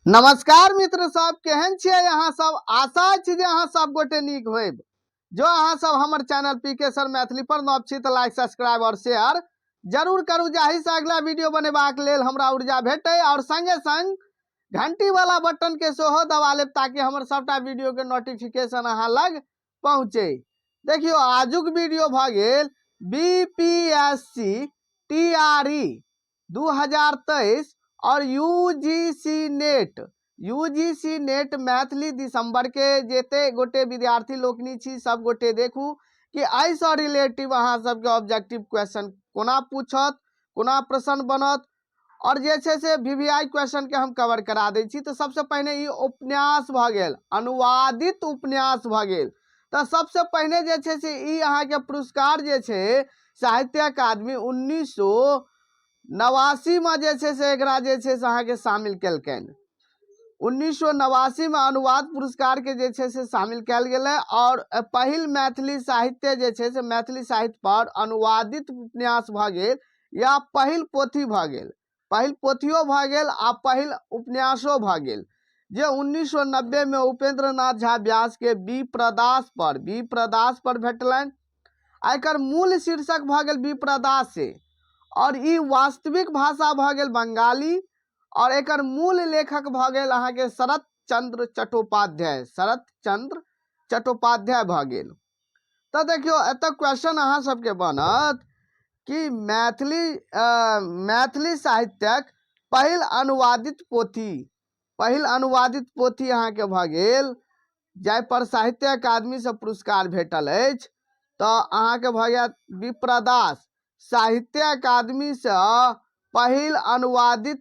नमस्कार मित्र सब, केहन छियै अहाँ सब। आशा छै जे अहाँ सब गोटे नीक होइब। जो अहाँ सब हमर चैनल पीके सर मैथिली पर नव छी तऽ लाइक सब्सक्राइब और शेयर जरूर करू, जाहि से अगला वीडियो बनेबाक लेल हमरा ऊर्जा भेटै और संगे संग घंटी वाला बटन के सेहो दबा लेब ताकि हमर सबटा वीडियो के नोटिफिकेशन अहाँ लग पहुंचे। देखियो आजुक वीडियो भ गेल बीपीएससी टीआरई 2023 और यूजीसी नेट मैथिली दिसंबर के जेते गोटे विद्यार्थी लोकनी छी सब गोटे देखू कि आई से रिलेटिव अहाँ सबके ऑब्जेक्टिव क्वेश्चन कोना पूछत, कोना प्रश्न बनत और जे छे से वीवीआई क्वेश्चन के हम कवर करा दै छी। तो सबसे पहले ई उपन्यास भ गेल, अनुवादित उपन्यास भ गेल। तो सबसे पहले जे छे से ई अहाँ के पुरस्कार जे छे साहित्य अकादमी 1989 में जे छे से एकरा जे छे से अहाँ के शामिल केलकन। 1989 में अनुवाद पुरस्कार के जे छे से शामिल कैल गेलै और पहिल मैथिली साहित्य जे छे से मैथिली साहित्य पर अनुवादित उपन्यास भ गेल या पहिल पोथी भ गेल, पहिल पोथियो भ गेल आ पहिल उपन्यासो भ गेल जे 1990 में उपेंद्र नाथ झा व्यास के विप्रदास पर भेटलनि। एकर मूल शीर्षक भ गेल विप्रदास से और ई वास्तविक भाषा भ गेल बंगाली और एकर मूल लेखक भ गेल अहाँ के शरत चंद्र चट्टोपाध्याय भ गेल। तो देखियो एत क्वेश्चन अहाँ सबके बनत कि मैथिली साहित्यक पहिल अनुवादित पोथी अहाँ के भ गेल जाय पर साहित्य अकादमी से पुरस्कार भेटल अछि। तो अहाँ के भ गया विप्रदास, साहित्य अकादमी से पहिल अनुवादित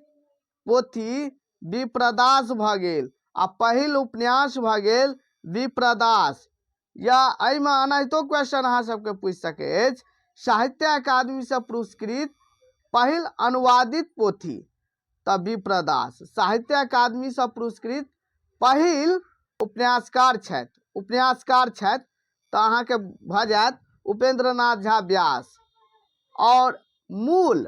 पोथी विप्रदास भ गेल आ पहिल उपन्यास भ गेल विप्रदास। या एहि में अनाहितो क्वेश्चन अहाँ सबके पूछ सके अछि, साहित्य अकादमी से पुरस्कृत पहिल अनुवादित पोथी त विप्रदास, साहित्य अकादमी से पुरस्कृत पहिल उपन्यासकार छथि तो अहाँ के भ जायत उपेंद्र नाथ झा व्यास। और मूल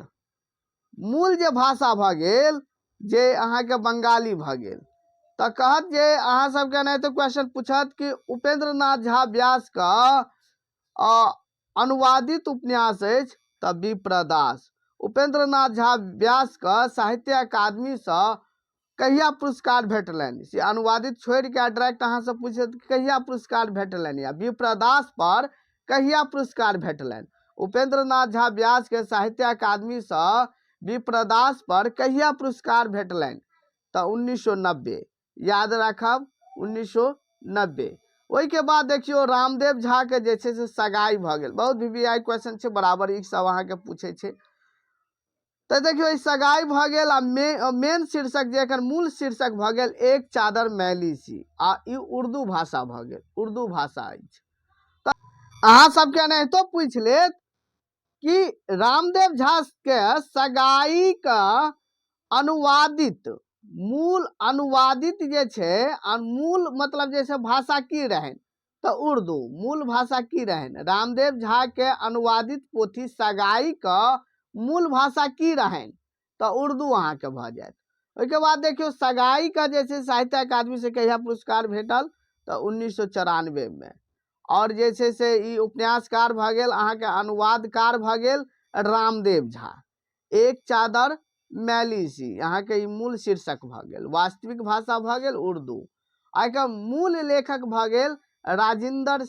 जे भाषा भ गेल जे अहाँ के बंगाली भ गेल। तो कहत जे अहाँ सबके नहीं तो क्वेश्चन पूछत कि उपेंद्र नाथ झा व्यास का अनुवादित उपन्यास अछि त विप्रदास। उपेंद्र नाथ झा व्यास का साहित्य अकादमी से कहिया पुरस्कार भेटलनि, से अनुवादित छोड़ के डायरेक्ट अहाँ सब पूछत कहिया पुरस्कार भेटलनि या विप्रदास पर कहिया पुरस्कार भेटलनि। उपेंद्र नाथ झा व्यास के साहित्य अकादमी से विप्रदास पर कहिया पुरस्कार भेटलनि तो 1990, याद रखब 1990। ओई के बाद देखियो रामदेव झा के जे छे से सगाई भ गेल। बहुत वीवीआई क्वेश्चन छे, बराबर ई सब अहाँ के पूछे छे। तो देखियो ई सगाई भ गेल आ मेन शीर्षक जे एकर मूल शीर्षक भ गेल एक चादर मैली सी आ ई उर्दू भाषा भ गेल, उर्दू भाषा अछि। तो अहाँ सबके नहीं तो पूछ लेत कि रामदेव झा के सगाई का मूल अनुवादित जे छे मूल मतलब जैसे भाषा की रहन तो उर्दू, मूल भाषा की रहन। रामदेव झा के अनुवादित पोथी सगाई का मूल भाषा की रहन तो उर्दू अहाँ के भ जायत। ओई के बाद देखियो सगाई का जैसे साहित्य अकादमी से कहिया पुरस्कार भेटल तो 1994 में। और जे छे से ई उपन्यासकार भ गेल अहाँ के अनुवादकार भ गेल रामदेव झा। एक चादर मैली सी अहाँ के ई मूल शीर्षक भ गेल, वास्तविक भाषा भ गेल उर्दू। आ के मूल लेखक भ गेल राजेंद्र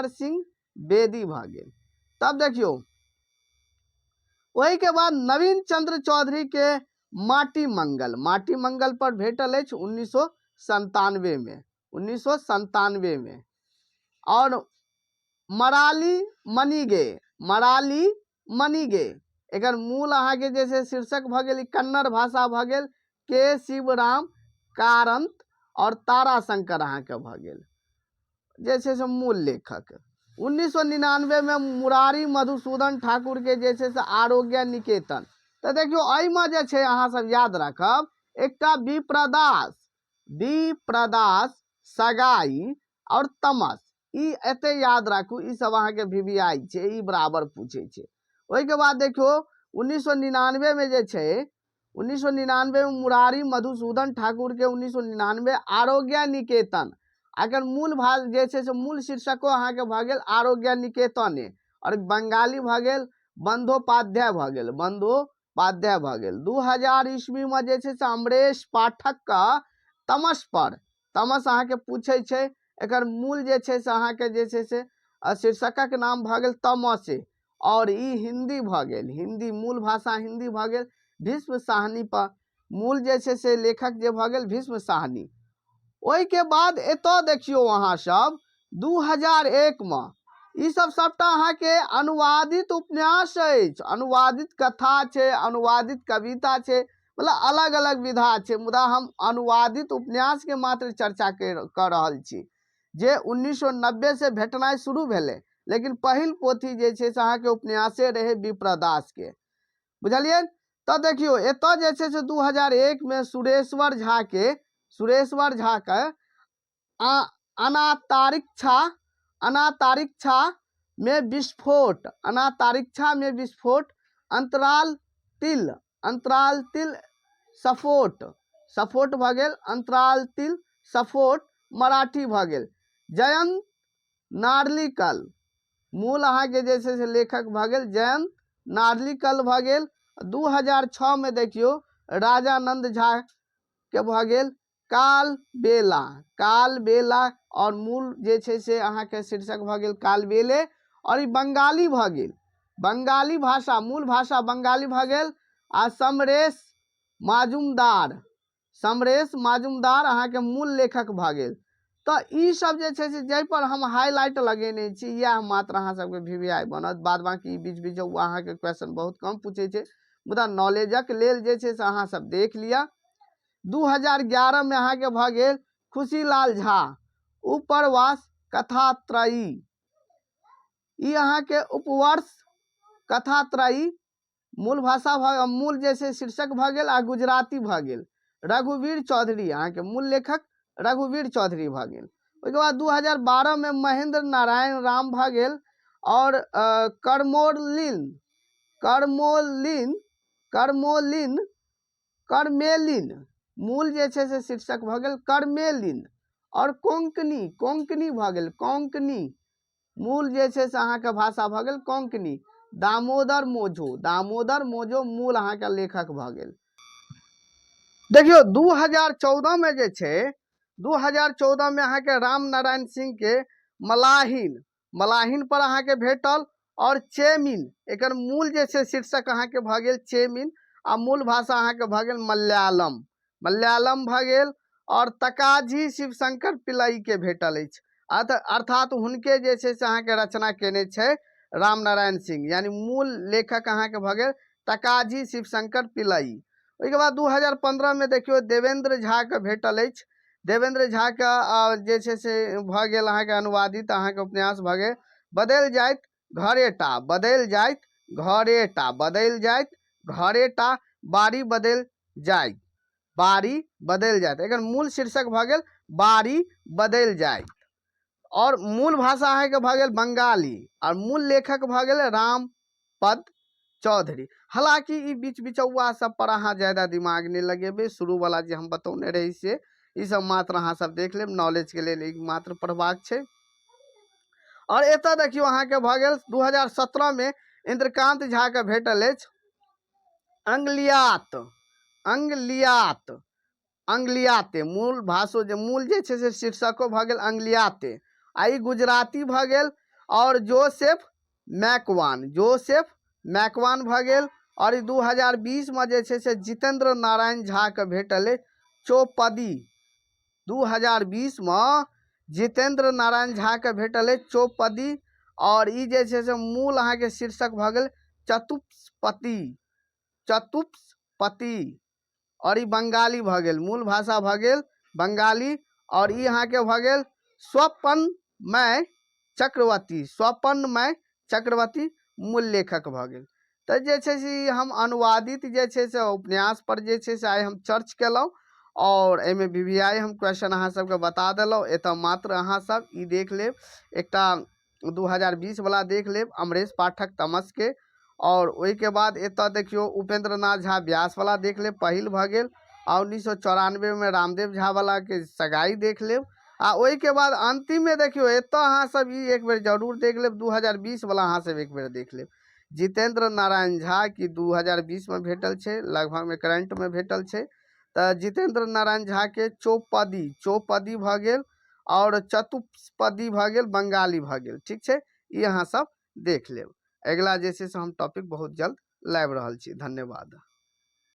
सिंह बेदी भ गेल। तब देखियो वही के बाद नवीन चंद्र चौधरी के माटी मंगल पर भेटल अछि 1997 में। और मराली मनीगे एकर मूल अहाँ के जैसे शीर्षक भ गेल कन्नड़ भाषा भ गेल के शिवराम कारंत और ताराशंकर अहाँ के भ गेल जैसे से मूल लेखक। 1999 में मुरारी मधुसूदन ठाकुर के जैसे से आरोग्य निकेतन। तो देखियो एहि में जे छे अहाँ सब याद रखब एकटा विप्रदास, सगाई और तमस, ई एते याद राखू। ई सब अहाँ के वीवीआई छे, ई बराबर पूछे छे। ओई के बाद देखियो 1999 में जे छे 1999 में मुरारी मधुसूदन ठाकुर के 1999 आरोग्य निकेतन, अगर मूल भाग जे छै से मूल शीर्षको अहाँके भऽ गेल आरोग्य निकेतने, और बंगाली भऽ गेल बंदोपाध्याय भऽ गेल, बंदोपाध्याय भऽ गेल। 2000 ईस्वी में जे छै से अमरेश पाठक का तमस पर, तमस अहाँके पूछे छै, एकर मूल जे छै से अहाँके जे छै से शीर्षकक नाम भऽ गेल तमसे, और ई हिंदी भऽ गेल, हिंदी मूल भाषा हिंदी भऽ गेल भीष्म साहनी पर, मूल जे छै से लेखक जे भऽ गेल भीष्म साहनी। ओहि के बाद एतऽ देखियो अहाँ सब 2001 में ई सब सबटा अहाँके अनुवादित उपन्यास अछि, अनुवादित कथा छै, अनुवादित कविता छै, मतलब अलग अलग विधा छै, मुदा हम अनुवादित उपन्यास के मात्र चर्चा कर रहल छी, जे 1990 से भेटनाइ शुरू भेलै, लेकिन पहिल पोथी जे छै से अहाँके उपन्यासे रहे विप्रदास के, बुझलियै। तो देखियो एतऽ जे छै से 2001 में सुरेश्वर झा के अनातारिक्षा में विस्फोट, अनातारिक्षा में विस्फोट, अंतराल तिल सफोट भऽ गेल, अंतराल तिल सफोट मराठी भऽ गेल। जयंत नार्लिकल, मूल अहाँके जे छै से लेखक भऽ गेल जयंत नार्लिकल भऽ गेल। 2006 में देखियो राजानंद झा के भऽ गेल काल बेला, और मूल जे छै से अहाँके शीर्षक भऽ गेल कालबेले, और ई बंगाली भऽ गेल, बंगाली भाषा मूल भाषा बंगाली भऽ गेल। आ समरेश माजुमदार अहाँके मूल लेखक भऽ गेल। तो ई सब जे छै से जाहि पर हम हाईलाइट लगेने छी, यह मात्र अहाँ सबके VVI बनत, बाद बाकी बीच बीच अहाँके क्वेश्चन बहुत कम पूछे छै, मुदा नॉलेजक लेल जे छै से अहाँ सब देख लिया। 2011 में अहाँके भऽ गेल खुशीलाल झा उपरवास कथात्रयी, ई अहाँके उपवर्ष कथात्रयी मूल भाषा मूल जे छै शीर्षक भऽ गेल, आ गुजराती भऽ गेल। रघुवीर चौधरी अहाँके मूल लेखक रघुवीर चौधरी भऽ गेल। ओहिके बाद 2012 में महेंद्र नारायण राम भऽ गेल, और कर्मेलिन मूल जे छै से शीर्षक भऽ गेल कर्मेलिन, और कोंकणी भऽ गेल, कोंकणी मूल जे छै से अहाँके भाषा भऽ गेल कोंकणी। दामोदर मोझो मूल अहाँके लेखक भऽ गेल। देखियो 2014 में जे छै 2014 में अहाँके राम नारायण सिंह के मलाहिन पर अहाँके भेटल, और चेमिन, एकर मूल जे छै शीर्षक अहाँके भऽ गेल चेमिन, आ मूल भाषा अहाँके भऽ गेल मलयालम भऽ गेल। और तकाजी शिवशंकर पिल्लई के भेटल अछि, अर्थात हुनके जे छै से अहाँके रचना केने छै राम नारायण सिंह, यानी मूल लेखक अहाँके भऽ गेल तकाजी शिवशंकर पिल्लई। ओहिके बाद 2015 में देखियो देवेंद्र झा के भेटल अछि, देवेंद्र झा के जे छै से भऽ गेल अहाँके अनुवादित अहाँके उपन्यास भऽ गेल बदलि जाइत घरेटा बारी बदलि जाइत, एकर मूल शीर्षक भऽ गेल बारी बदलि जाइत, और मूल भाषा अहाँके भऽ गेल बंगाली, और मूल लेखक भऽ गेल रामपद चौधरी। हालांकि ई बीच बिचौआ सब पर अहाँ ज्यादा दिमाग नहीं लगेबे, शुरू वाला जे हम बतौने रही से ई सब मात्र अहाँ सब देख लेब, नॉलेज के लेल मात्र पढ़बाक छै। और एतऽ देखियो अहाँके भऽ गेल 2017 में इंद्रकांत झा के भेटल अछि अंगलियाते मूल भाषो मूल जे छै से शीर्षको भऽ गेल अंगलियाते, आ ई गुजराती भऽ गेल। और जोसेफ मैकवान भऽ गेल। और ई 2020 में जे छै से जितेंद्र नारायण झा के भेटल अछि चौपदी, 2020 में जितेंद्र नारायण झा के भेटल अछि चौपदी, और ई जे छै से मूल अहाँके शीर्षक भऽ गेल चतुष्पति, और ई बंगाली भऽ गेल, मूल भाषा भऽ गेल बंगाली। और ई अहाँके भऽ गेल स्वपनमय चक्रवर्ती मूल लेखक भऽ गेल। तो जे छै से हम अनुवादित जे छै से उपन्यास पर जे छै से आइ हम चर्च केलहुँ, और एहिमे VVI हम क्वेश्चन अहाँ सबके बता देलहुँ। एतऽ मात्र अहाँ सब ई देख लेब, एकटा 2020 वाला देख लेब अमरेश पाठक तमस के, और ओहि के बाद एतऽ देखियो उपेंद्र नाथ झा व्यास वाला देख लेब, पहिल भऽ गेल। आ 1994 में रामदेव झा वाला के सगाई देख लेब। आ ओहि के बाद अंतिम में देखियो एतऽ अहाँ सब ई एक बेर जरूर देख लेब, 2020 वाला अहाँ सब एक बेर देख लेब। जितेंद्र नारायण झा की 2020 में भेटल छै, लगभग में करंट में भेटल छै। तऽ जितेंद्र नारायण झा के चौपदी भऽ गेल और चतुष्पदी भऽ गेल, बंगाली भऽ गेल। ठीक छै, ई अहाँ सब देख लेब। अगला जे छै से हम टॉपिक बहुत जल्द लाबि रहल छी। धन्यवाद।